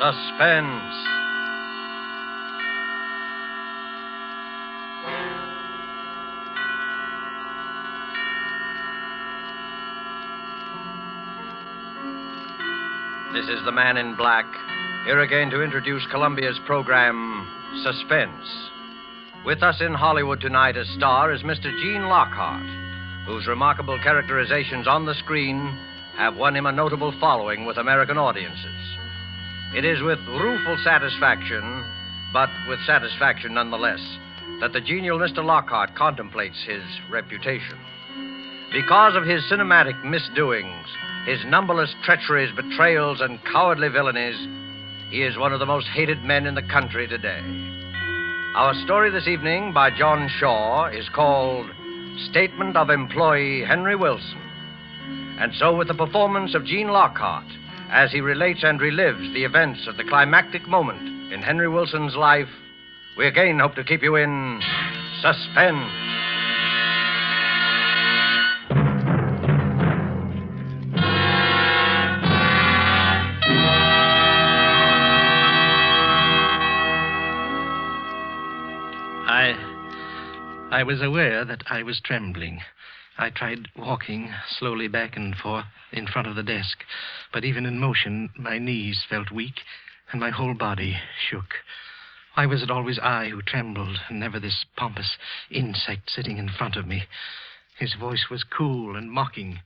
Suspense. This is the Man in Black, here again to introduce Columbia's program, Suspense. With us in Hollywood tonight as star is Mr. Gene Lockhart, whose remarkable characterizations on the screen have won him a notable following with American audiences. It is with rueful satisfaction, but with satisfaction nonetheless, that the genial Mr. Lockhart contemplates his reputation. Because of his cinematic misdoings, his numberless treacheries, betrayals, and cowardly villainies, he is one of the most hated men in the country today. Our story this evening by John Shaw is called Statement of Employee Henry Wilson. And so with the performance of Gene Lockhart, as he relates and relives the events of the climactic moment in Henry Wilson's life, we again hope to keep you in suspense. I was aware that I was trembling. I tried walking slowly back and forth in front of the desk, but even in motion, my knees felt weak and my whole body shook. Why was it always I who trembled and never this pompous insect sitting in front of me? His voice was cool and mocking.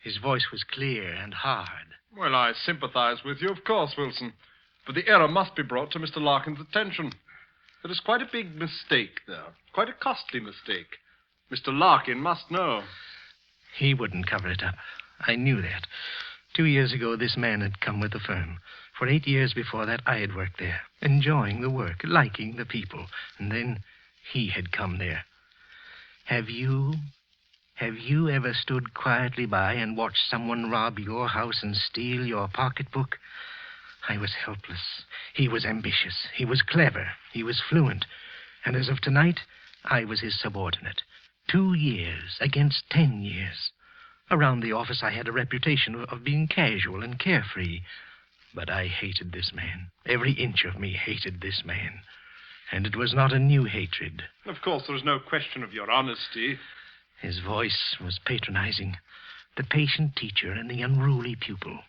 His voice was clear and hard. Well, I sympathize with you, of course, Wilson. But the error must be brought to Mr. Larkin's attention. There is quite a big mistake there. Quite a costly mistake. Mr. Larkin must know. He wouldn't cover it up. I knew that. 2 years ago, this man had come with the firm. For 8 years before that, I had worked there, enjoying the work, liking the people. And then he had come there. Have you ever stood quietly by and watched someone rob your house and steal your pocketbook? I was helpless. He was ambitious. He was clever. He was fluent. And as of tonight, I was his subordinate. 2 years against 10 years. Around the office, I had a reputation of being casual and carefree. But I hated this man. Every inch of me hated this man. And it was not a new hatred. Of course, there is no question of your honesty. His voice was patronizing. The patient teacher and the unruly pupil.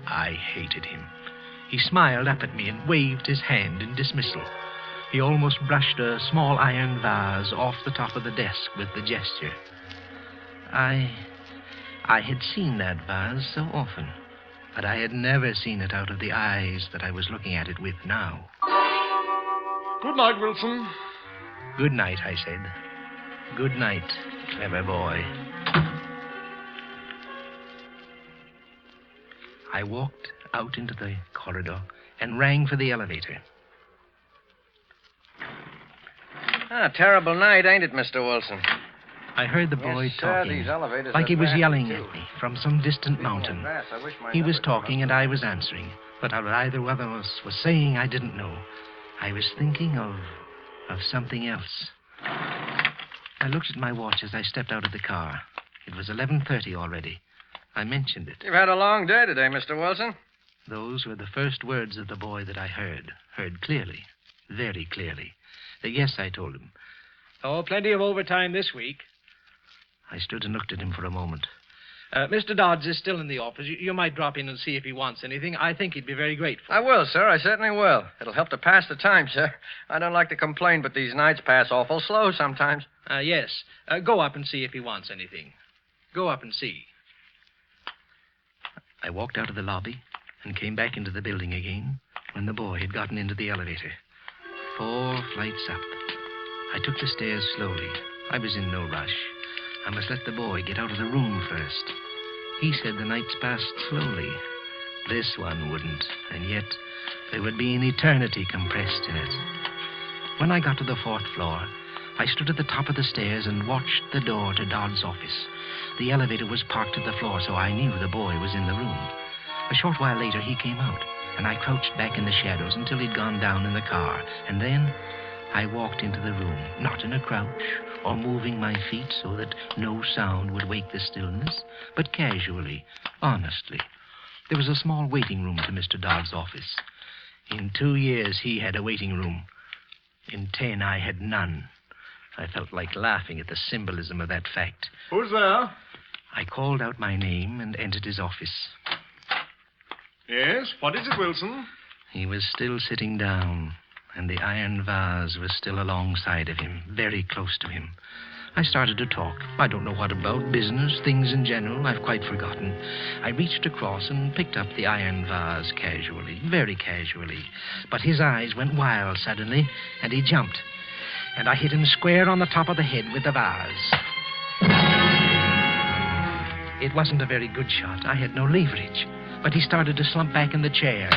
I hated him. He smiled up at me and waved his hand in dismissal. He almost brushed a small iron vase off the top of the desk with the gesture. I had seen that vase so often, but I had never seen it out of the eyes that I was looking at it with now. Good night, Wilson. Good night, I said. Good night, clever boy. I walked out into the corridor and rang for the elevator. Terrible night, ain't it, Mr. Wilson? I heard the boy Yes, sir, talking, these elevators like are he was vast, yelling too. at me from some distant mountain. He was talking and I was answering, but what either one of us was saying I didn't know. I was thinking of something else. I looked at my watch as I stepped out of the car. It was 11:30 already. I mentioned it. You've had a long day today, Mr. Wilson. Those were the first words of the boy that I heard clearly, very clearly. Yes, I told him. Oh, plenty of overtime this week. I stood and looked at him for a moment. Mr. Dodds is still in the office. You might drop in and see if he wants anything. I think he'd be very grateful. I will, sir. I certainly will. It'll help to pass the time, sir. I don't like to complain, but these nights pass awful slow sometimes. Yes. Go up and see if he wants anything. Go up and see. I walked out of the lobby and came back into the building again when the boy had gotten into the elevator. 4 flights up. I took the stairs slowly. I was in no rush. I must let the boy get out of the room first. He said the nights passed slowly. This one wouldn't, and yet there would be an eternity compressed in it. When I got to the 4th floor, I stood at the top of the stairs and watched the door to Dodd's office. The elevator was parked at the floor, so I knew the boy was in the room. A short while later, he came out, and I crouched back in the shadows until he'd gone down in the car. And then I walked into the room, not in a crouch or moving my feet so that no sound would wake the stillness, but casually, honestly. There was a small waiting room to Mr. Dodd's office. In 2 years, he had a waiting room. In 10, I had none. I felt like laughing at the symbolism of that fact. Who's there? I called out my name and entered his office. Yes, what is it, Wilson? He was still sitting down, and the iron vase was still alongside of him, very close to him. I started to talk. I don't know what about, business, things in general. I've quite forgotten. I reached across and picked up the iron vase casually, very casually. But his eyes went wild suddenly, and he jumped. And I hit him square on the top of the head with the vase. It wasn't a very good shot. I had no leverage. But he started to slump back in the chair.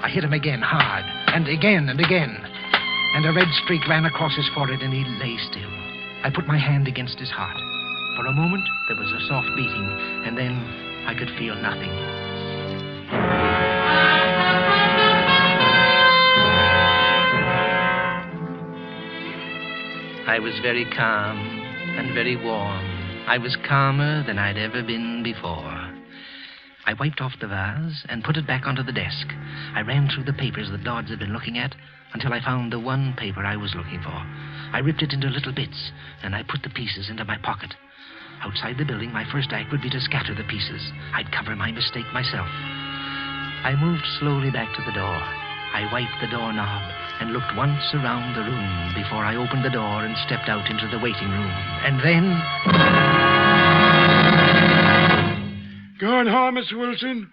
I hit him again, hard, and again and again. And a red streak ran across his forehead, and he lay still. I put my hand against his heart. For a moment, there was a soft beating, and then I could feel nothing. I was very calm and very warm. I was calmer than I'd ever been before. I wiped off the vase and put it back onto the desk. I ran through the papers that Dodds had been looking at until I found the one paper I was looking for. I ripped it into little bits, and I put the pieces into my pocket. Outside the building, my first act would be to scatter the pieces. I'd cover my mistake myself. I moved slowly back to the door. I wiped the doorknob and looked once around the room before I opened the door and stepped out into the waiting room. And then... Going home, Mr. Wilson?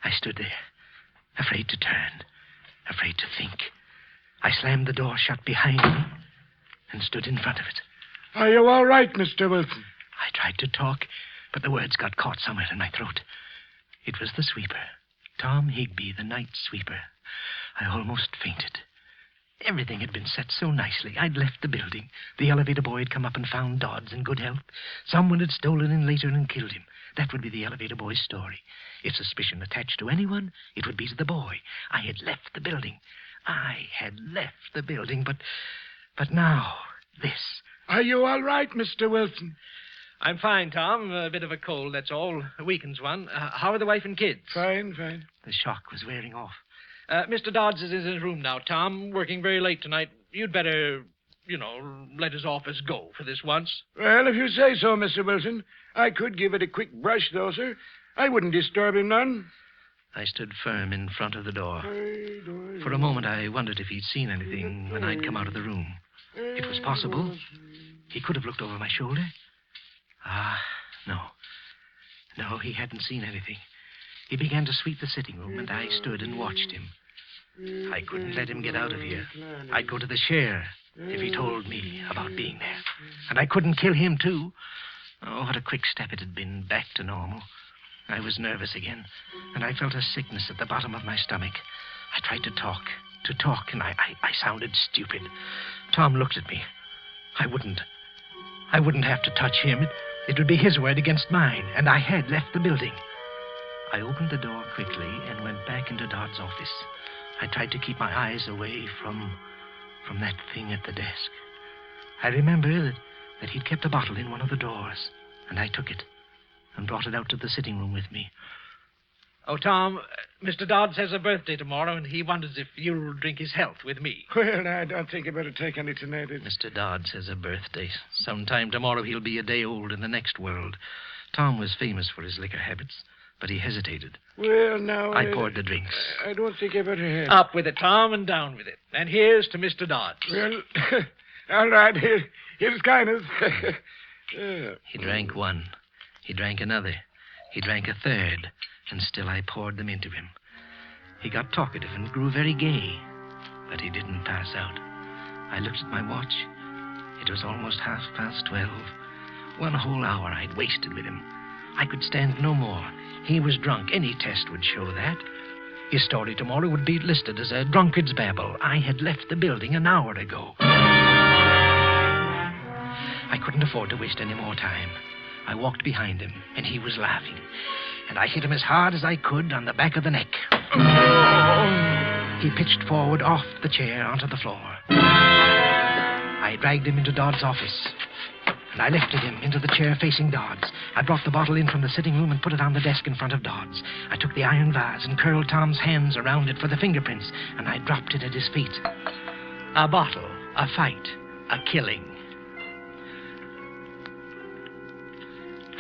I stood there, afraid to turn, afraid to think. I slammed the door shut behind me and stood in front of it. Are you all right, Mr. Wilson? I tried to talk, but the words got caught somewhere in my throat. It was the sweeper, Tom Higby, the night sweeper. I almost fainted. Everything had been set so nicely. I'd left the building. The elevator boy had come up and found Dodds in good health. Someone had stolen him later and killed him. That would be the elevator boy's story. If suspicion attached to anyone, it would be to the boy. I had left the building. But now, this. Are you all right, Mr. Wilson? I'm fine, Tom. A bit of a cold, that's all. A weakens one. How are the wife and kids? Fine. The shock was wearing off. Mr. Dodds is in his room now, Tom, working very late tonight. You'd better, let his office go for this once. Well, if you say so, Mr. Wilson. I could give it a quick brush, though, sir. I wouldn't disturb him none. I stood firm in front of the door. For a moment, I wondered if he'd seen anything when I'd come out of the room. It was possible. He could have looked over my shoulder. No. No, he hadn't seen anything. He began to sweep the sitting room, and I stood and watched him. I couldn't let him get out of here. I'd go to the chair if he told me about being there. And I couldn't kill him, too. Oh, what a quick step it had been back to normal. I was nervous again, and I felt a sickness at the bottom of my stomach. I tried to talk, and I sounded stupid. Tom looked at me. I wouldn't have to touch him. It would be his word against mine, and I had left the building. I opened the door quickly and went back into Dodd's office. I tried to keep my eyes away from that thing at the desk. I remember that he'd kept a bottle in one of the drawers, and I took it and brought it out to the sitting room with me. Oh, Tom, Mr. Dodds has a birthday tomorrow, and he wonders if you'll drink his health with me. Well, I don't think you better take any tonight. Mr. Dodds has a birthday. Sometime tomorrow he'll be a day old in the next world. Tom was famous for his liquor habits, but he hesitated. Well, now... I poured the drinks. I don't think you better have... Up with it, Tom, and down with it. And here's to Mr. Dodds. Well, all right. Here's kindness. He drank one. He drank another. He drank a third. And still I poured them into him. He got talkative and grew very gay. But he didn't pass out. I looked at my watch. It was almost 12:30. 1 whole hour I'd wasted with him. I could stand no more. He was drunk. Any test would show that. His story tomorrow would be listed as a drunkard's babble. I had left the building an hour ago. I couldn't afford to waste any more time. I walked behind him, and he was laughing. And I hit him as hard as I could on the back of the neck. He pitched forward off the chair onto the floor. I dragged him into Dodd's office. and I lifted him into the chair facing Dodds. I brought the bottle in from the sitting room and put it on the desk in front of Dodds. I took the iron vase and curled Tom's hands around it for the fingerprints, and I dropped it at his feet. A bottle, a fight, a killing.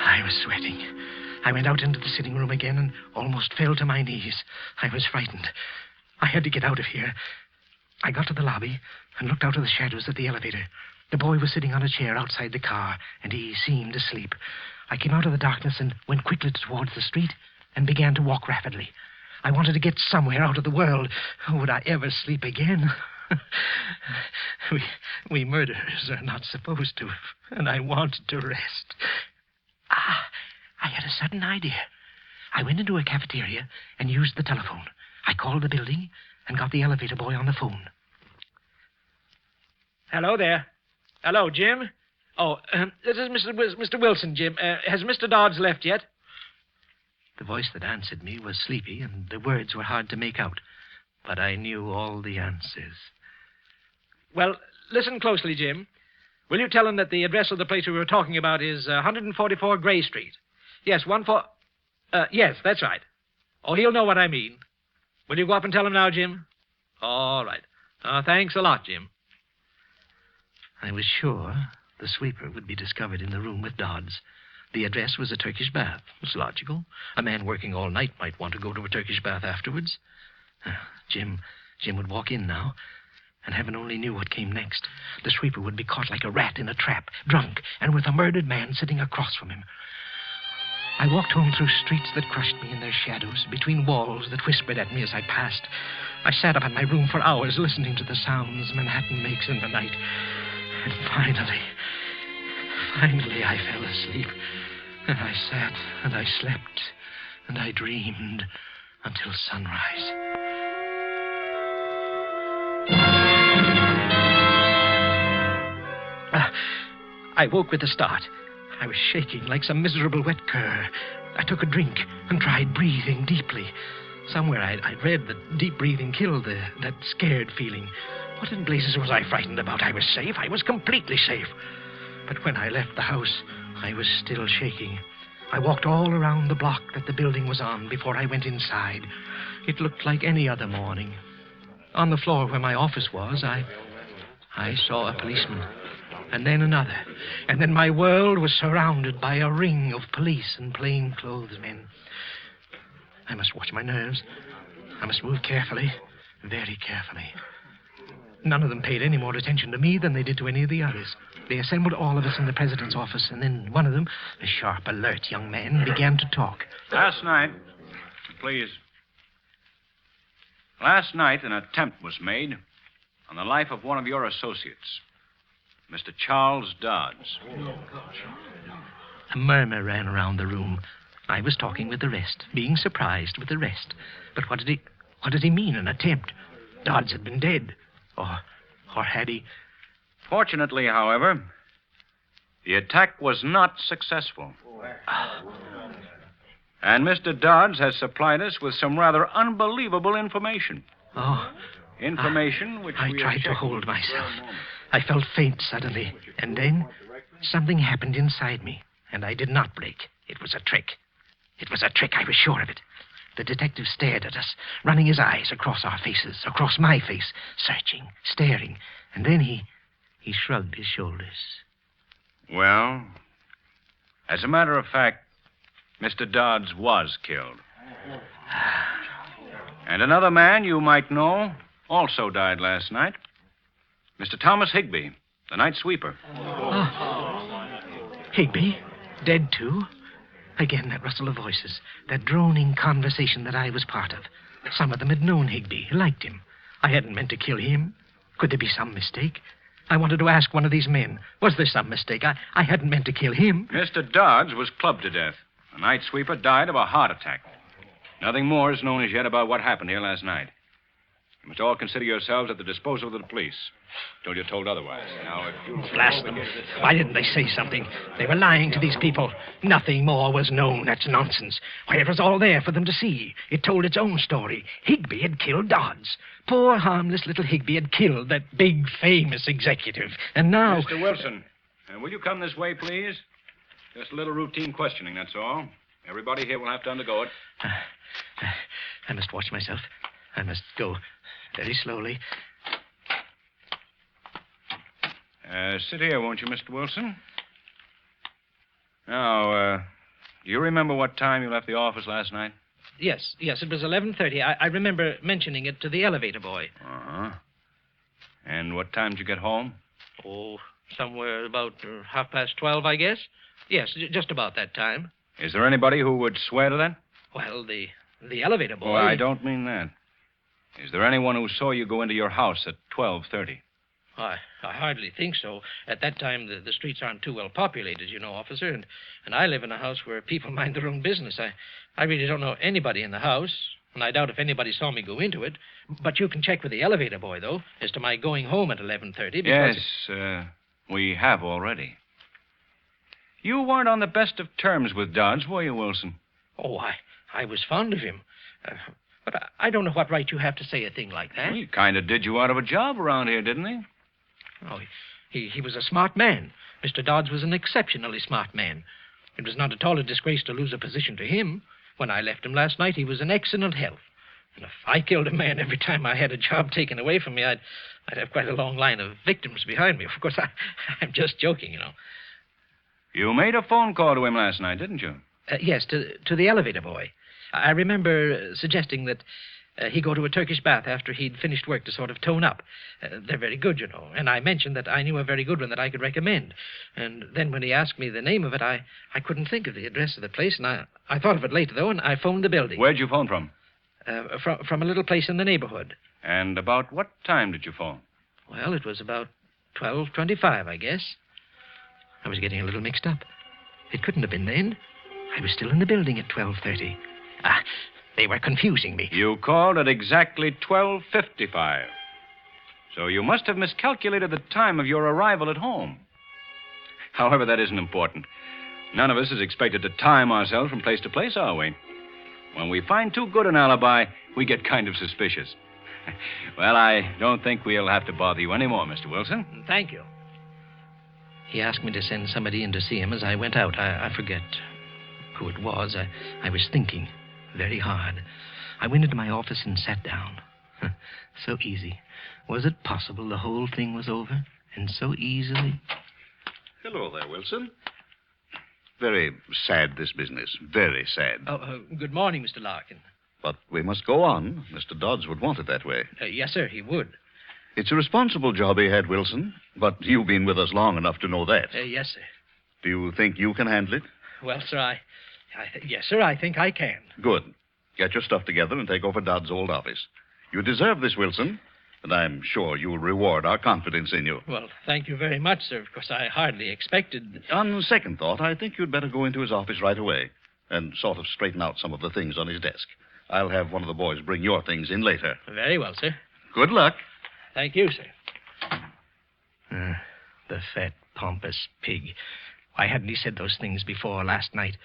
I was sweating. I went out into the sitting room again and almost fell to my knees. I was frightened. I had to get out of here. I got to the lobby and looked out of the shadows at the elevator. The boy was sitting on a chair outside the car, and he seemed asleep. I came out of the darkness and went quickly towards the street and began to walk rapidly. I wanted to get somewhere out of the world. Would I ever sleep again? We murderers are not supposed to, and I wanted to rest. I had a sudden idea. I went into a cafeteria and used the telephone. I called the building and got the elevator boy on the phone. Hello there. Hello, Jim. Oh, this is Mr. Wilson, Jim. Has Mr. Dodds left yet? The voice that answered me was sleepy, and the words were hard to make out. But I knew all the answers. Well, listen closely, Jim. Will you tell him that the address of the place we were talking about is 144 Gray Street? Yes, yes, that's right. Oh, he'll know what I mean. Will you go up and tell him now, Jim? All right. Thanks a lot, Jim. I was sure the sweeper would be discovered in the room with Dodds. The address was a Turkish bath. It was logical. A man working all night might want to go to a Turkish bath afterwards. Jim would walk in now, and heaven only knew what came next. The sweeper would be caught like a rat in a trap, drunk, and with a murdered man sitting across from him. I walked home through streets that crushed me in their shadows, between walls that whispered at me as I passed. I sat up in my room for hours listening to the sounds Manhattan makes in the night. And finally I fell asleep. And I sat and I slept and I dreamed until sunrise. I woke with a start. I was shaking like some miserable wet cur. I took a drink and tried breathing deeply. Somewhere I'd read that deep breathing killed that scared feeling. What in blazes was I frightened about? I was safe. I was completely safe. But when I left the house, I was still shaking. I walked all around the block that the building was on before I went inside. It looked like any other morning. On the floor where my office was, I saw a policeman. And then another. And then my world was surrounded by a ring of police and plainclothes men. I must watch my nerves. I must move carefully, very carefully. None of them paid any more attention to me than they did to any of the others. They assembled all of us in the president's office, and then one of them, a sharp, alert young man, began to talk. Last night, an attempt was made on the life of one of your associates, Mr. Charles Dodds. A murmur ran around the room. I was talking with the rest, being surprised with the rest. But what did he mean, an attempt? Dodds had been dead. Or had he? Fortunately, however, the attack was not successful. And Mr. Dodds has supplied us with some rather unbelievable information. Information which I tried to hold myself. I felt faint suddenly, and then something happened inside me, and I did not break. It was a trick. It was a trick, I was sure of it. The detective stared at us, running his eyes across our faces, across my face, searching, staring, and then he shrugged his shoulders. Well, as a matter of fact, Mr. Dodds was killed. And another man you might know also died last night. Mr. Thomas Higbee, the night sweeper. Higbee? Dead, too? Again, that rustle of voices, that droning conversation that I was part of. Some of them had known Higbee, liked him. I hadn't meant to kill him. Could there be some mistake? I wanted to ask one of these men, was there some mistake? I hadn't meant to kill him. Mr. Dodds was clubbed to death. The night sweeper died of a heart attack. Nothing more is known as yet about what happened here last night. You must all consider yourselves at the disposal of the police, till you're told otherwise. Now, if you... Blast them. Why didn't they say something? They were lying to these people. Nothing more was known. That's nonsense. Why, it was all there for them to see. It told its own story. Higbee had killed Dodds. Poor, harmless little Higbee had killed that big, famous executive. And now... Mr. Wilson, Will you come this way, please? Just a little routine questioning, that's all. Everybody here will have to undergo it. I must watch myself. I must go very slowly. Sit here, won't you, Mr. Wilson? Now, do you remember what time you left the office last night? Yes, it was 11:30. I remember mentioning it to the elevator boy. Uh-huh. And what time did you get home? Oh, somewhere about 12:30, I guess. Yes, just about that time. Is there anybody who would swear to that? Well, the elevator boy... Oh, I don't mean that. Is there anyone who saw you go into your house at 12:30? I hardly think so. At that time, the streets aren't too well populated, you know, officer, and I live in a house where people mind their own business. I really don't know anybody in the house, and I doubt if anybody saw me go into it. But you can check with the elevator boy, though, as to my going home at 11:30, because... Yes, we have already. You weren't on the best of terms with Dodds, were you, Wilson? Oh, I was fond of him. But I don't know what right you have to say a thing like that. Well, he kind of did you out of a job around here, didn't he? Oh, he was a smart man. Mr. Dodds was an exceptionally smart man. It was not at all a disgrace to lose a position to him. When I left him last night, he was in excellent health. And if I killed a man every time I had a job taken away from me, I'd have quite a long line of victims behind me. Of course, I'm just joking, you know. You made a phone call to him last night, didn't you? Yes, to the elevator boy. I remember suggesting that he go to a Turkish bath after he'd finished work to sort of tone up. They're very good, you know. And I mentioned that I knew a very good one that I could recommend. And then when he asked me the name of it, I couldn't think of the address of the place. And I thought of it later, though, and I phoned the building. Where'd you phone from? From a little place in the neighborhood. And about what time did you phone? Well, it was about 12:25, I guess. I was getting a little mixed up. It couldn't have been then. I was still in the building at 12:30. They were confusing me. You called at exactly 12:55. So you must have miscalculated the time of your arrival at home. However, that isn't important. None of us is expected to time ourselves from place to place, are we? When we find too good an alibi, we get kind of suspicious. Well, I don't think we'll have to bother you anymore, Mr. Wilson. Thank you. He asked me to send somebody in to see him as I went out. I forget who it was. I was thinking very hard. I went into my office and sat down. So easy. Was it possible the whole thing was over? And so easily? Hello there, Wilson. Very sad, this business. Very sad. Good morning, Mr. Larkin. But we must go on. Mr. Dodds would want it that way. Yes, sir, he would. It's a responsible job he had, Wilson. But you've been with us long enough to know that. Yes, sir. Do you think you can handle it? Well, sir, yes, sir, I think I can. Good. Get your stuff together and take over Dodd's old office. You deserve this, Wilson. And I'm sure you'll reward our confidence in you. Well, thank you very much, sir. Of course, I hardly expected... On second thought, I think you'd better go into his office right away and sort of straighten out some of the things on his desk. I'll have one of the boys bring your things in later. Very well, sir. Good luck. Thank you, sir. The fat, pompous pig. Why hadn't he said those things before last night?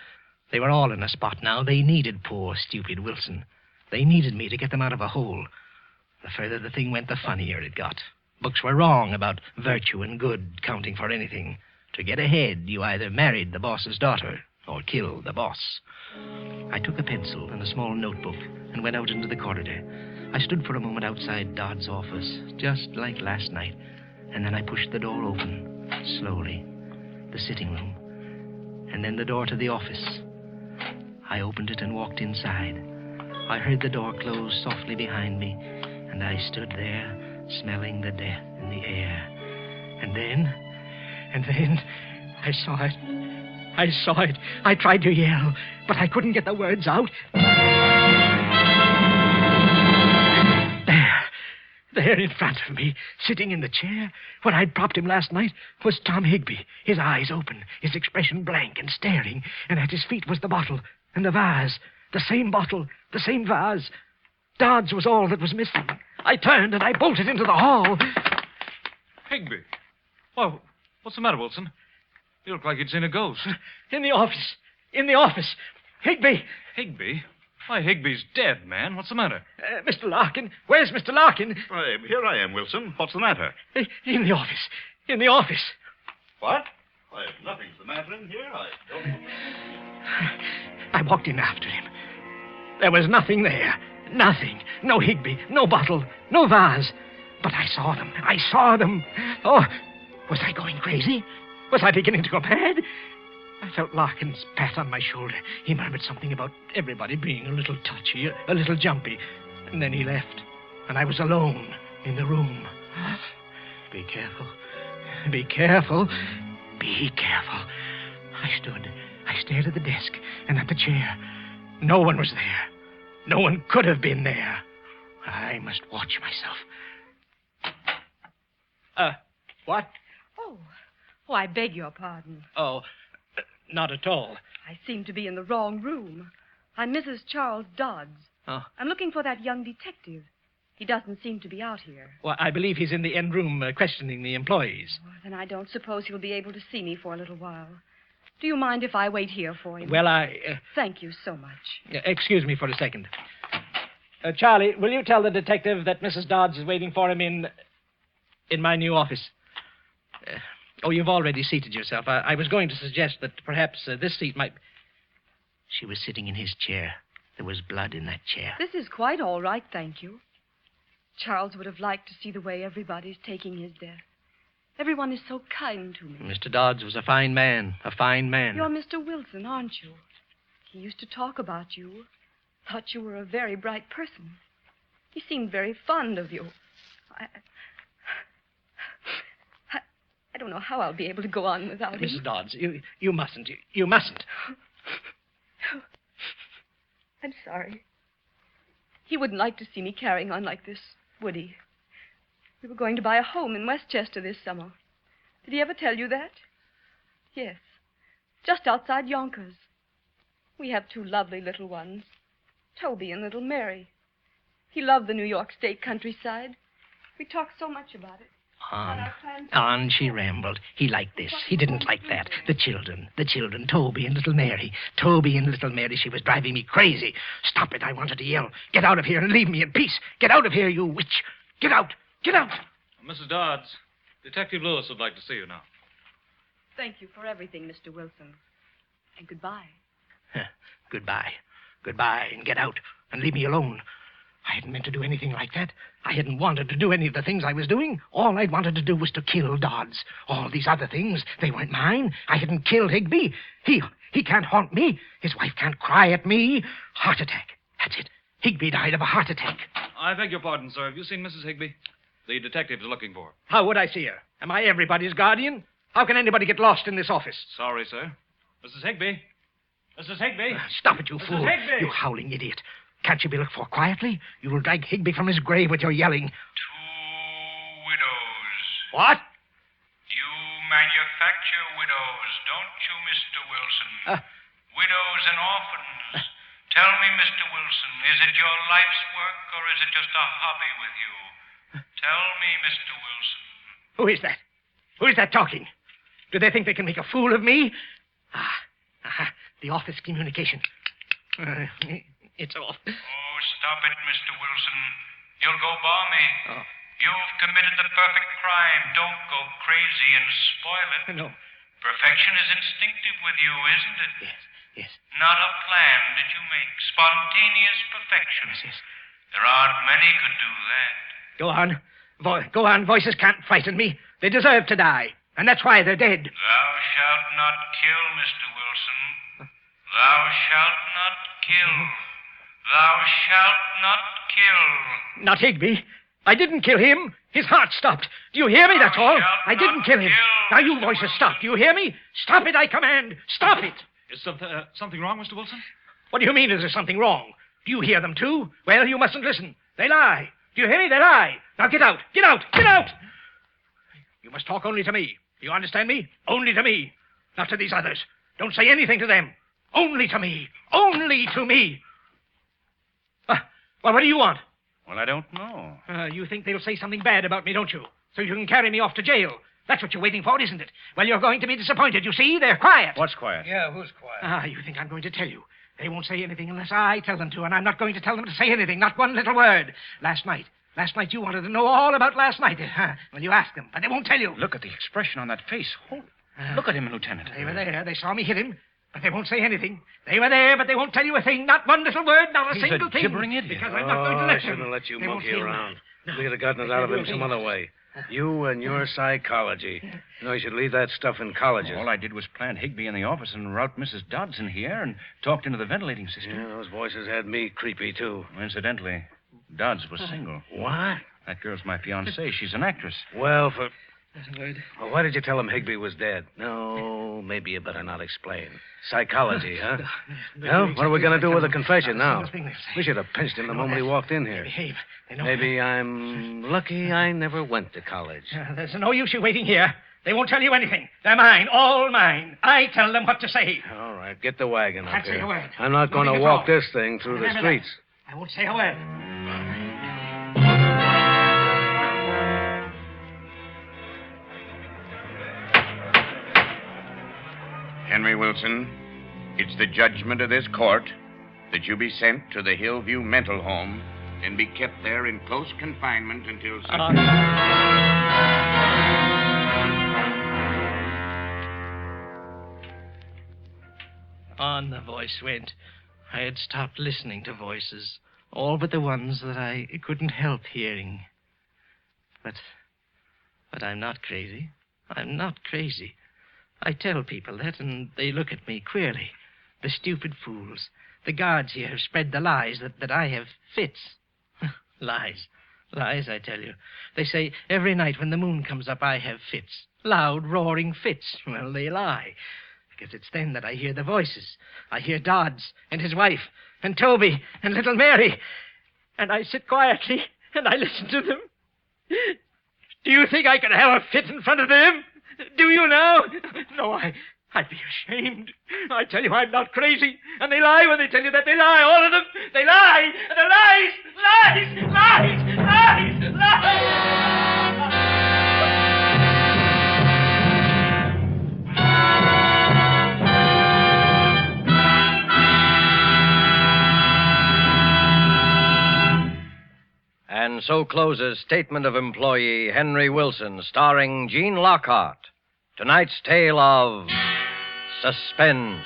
They were all in a spot now. They needed poor, stupid Wilson. They needed me to get them out of a hole. The further the thing went, the funnier it got. Books were wrong about virtue and good counting for anything. To get ahead, you either married the boss's daughter or killed the boss. I took a pencil and a small notebook and went out into the corridor. I stood for a moment outside Dodd's office, just like last night, and then I pushed the door open, slowly. The sitting room, and then the door to the office. I opened it and walked inside. I heard the door close softly behind me, and I stood there, smelling the death in the air. And then, I saw it. I saw it. I tried to yell, but I couldn't get the words out. There in front of me, sitting in the chair where I'd propped him last night, was Tom Higbee, his eyes open, his expression blank and staring, and at his feet was the bottle and the vase, the same bottle, the same vase. Dodds was all that was missing. I turned and I bolted into the hall. Higbee. Well, what's the matter, Wilson? You look like you'd seen a ghost. In the office. In the office. Higbee. Higbee? Why, Higbee's dead, man. What's the matter? Mr. Larkin. Where's Mr. Larkin? Here I am, Wilson. What's the matter? In the office. In the office. What? Why, nothing's the matter in here. I walked in after him. There was nothing there. Nothing. No Higby, no bottle, no vase. But I saw them. I saw them. Oh, was I going crazy? Was I beginning to go mad? I felt Larkin's pat on my shoulder. He murmured something about everybody being a little touchy, a little jumpy. And then he left. And I was alone in the room. Be careful. Be careful. Be careful. I stared at the desk and at the chair. No one was there. No one could have been there. I must watch myself. What? Oh, I beg your pardon. Oh, not at all. I seem to be in the wrong room. I'm Mrs. Charles Dodds. Oh. I'm looking for that young detective. He doesn't seem to be out here. Well, I believe he's in the end room questioning the employees. Well, then I don't suppose he'll be able to see me for a little while. Do you mind if I wait here for him? Well, Thank you so much. Excuse me for a second. Charlie, will you tell the detective that Mrs. Dodds is waiting for him in my new office? You've already seated yourself. I was going to suggest that perhaps this seat might... She was sitting in his chair. There was blood in that chair. This is quite all right, thank you. Charles would have liked to see the way everybody's taking his death. Everyone is so kind to me. Mr. Dodds was a fine man. A fine man. You're Mr. Wilson, aren't you? He used to talk about you. Thought you were a very bright person. He seemed very fond of you. I don't know how I'll be able to go on without him. Mrs. Dodds, you mustn't. You mustn't. I'm sorry. He wouldn't like to see me carrying on like this, would he? We were going to buy a home in Westchester this summer. Did he ever tell you that? Yes. Just outside Yonkers. We have 2 lovely little ones, Toby and little Mary. He loved the New York State countryside. We talked so much about it. On she rambled. He liked this. He didn't like that. The children, Toby and little Mary. Toby and little Mary, she was driving me crazy. Stop it, I wanted to yell. Get out of here and leave me in peace. Get out of here, you witch. Get out. Get out. Mrs. Dodds, Detective Lewis would like to see you now. Thank you for everything, Mr. Wilson. And goodbye. Goodbye. Goodbye, and get out. And leave me alone. I hadn't meant to do anything like that. I hadn't wanted to do any of the things I was doing. All I'd wanted to do was to kill Dodds. All these other things, they weren't mine. I hadn't killed Higby. He can't haunt me. His wife can't cry at me. Heart attack. That's it. Higby died of a heart attack. I beg your pardon, sir. Have you seen Mrs. Higby? The detective is looking for her. How would I see her? Am I everybody's guardian? How can anybody get lost in this office? Sorry, sir. Mrs. Higby? Mrs. Higby? Stop it, you Mrs. fool. Higby! You howling idiot. Can't you be looked for quietly? You will drag Higby from his grave with your yelling. 2 widows. What? You manufacture widows, don't you, Mr. Wilson? Widows and orphans. Tell me, Mr. Wilson, is it your life's work or is it just a hobby with you? Tell me, Mr. Wilson. Who is that? Who is that talking? Do they think they can make a fool of me? The office communication. It's off. Oh, stop it, Mr. Wilson. You'll go balmy. Oh. You've committed the perfect crime. Don't go crazy and spoil it. No. Perfection is instinctive with you, isn't it? Yes. Not a plan did you make. Spontaneous perfection. Yes. There aren't many could do that. Go on. Go on. Voices can't frighten me. They deserve to die. And that's why they're dead. Thou shalt not kill, Mr. Wilson. Thou shalt not kill. Thou shalt not kill. Not Higby. I didn't kill him. His heart stopped. Do you hear me? That's all. I didn't kill him. Now you voices stop. Do you hear me? Stop it, I command. Stop it. Is something wrong, Mr. Wilson? What do you mean, is there something wrong? Do you hear them, too? Well, you mustn't listen. They lie. Do you hear me? They lie. Now get out. Get out. Get out. You must talk only to me. Do you understand me? Only to me. Not to these others. Don't say anything to them. Only to me. Only to me. Well, what do you want? Well, I don't know. You think they'll say something bad about me, don't you? So you can carry me off to jail. That's what you're waiting for, isn't it? Well, you're going to be disappointed. You see, they're quiet. What's quiet? Yeah, who's quiet? You think I'm going to tell you. They won't say anything unless I tell them to, and I'm not going to tell them to say anything, not one little word. Last night you wanted to know all about last night. Well, you asked them, but they won't tell you. Look at the expression on that face. Look at him, Lieutenant. They were there. They saw me hit him, but they won't say anything. They were there, but they won't tell you a thing. Not one little word, not a He's single a thing. gibbering idiot. Because I'm not going to let I them. shouldn't have let you They won't monkey feel around. that. We could have gotten it out of him some other way. You and your psychology. You know, you should leave that stuff in colleges. All I did was plant Higby in the office and route Mrs. Dodson here and talked into the ventilating system. Yeah, those voices had me creepy, too. Incidentally, Dodds was single. What? That girl's my fiancée. She's an actress. Well, Not a word. well, why did you tell him Higby was dead? No, maybe you better not explain. Psychology, huh? Well, what are we going to do with the confession now? We should have pinched him the moment he walked in here. Behave. They know. Maybe I'm lucky I never went to college. There's no use you waiting here. They won't tell you anything. They're mine, all mine. I tell them what to say. All right, get the wagon up Can't say here. a word. I'm not going to Nothing at walk all. this thing through the Remember that. streets. I won't say a word. Henry Wilson, it's the judgment of this court that you be sent to the Hillview Mental Home and be kept there in close confinement until such... On the voice went. I had stopped listening to voices, all but the ones that I couldn't help hearing. But I'm not crazy. I'm not crazy. I tell people that, and they look at me queerly. The stupid fools. The guards here have spread the lies that I have fits. Lies. Lies, I tell you. They say every night when the moon comes up, I have fits. Loud, roaring fits. Well, they lie. Because it's then that I hear the voices. I hear Dodds and his wife and Toby and little Mary. And I sit quietly and I listen to them. Do you think I could have a fit in front of them? Do you now? No, I'd be ashamed. I tell you, I'm not crazy. And they lie when they tell you that. They lie, all of them. They lie. And they're lies. And so closes Statement of Employee Henry Wilson, starring Gene Lockhart. Tonight's tale of Suspense.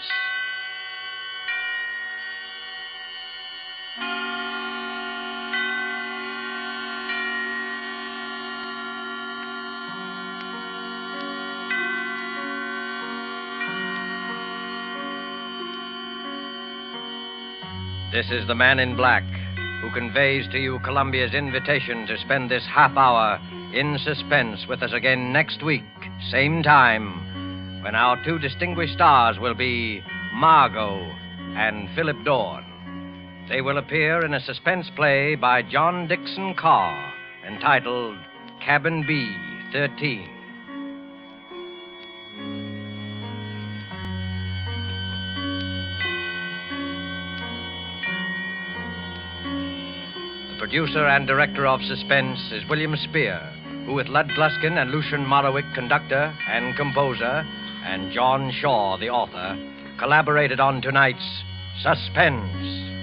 This is the man in black who conveys to you Columbia's invitation to spend this half hour in suspense with us again next week, same time, when our two distinguished stars will be Margot and Philip Dorn. They will appear in a suspense play by John Dixon Carr entitled Cabin B 13. The producer and director of Suspense is William Spear, who with Lud Gluskin and Lucian Morawick, conductor and composer, and John Shaw, the author, collaborated on tonight's Suspense.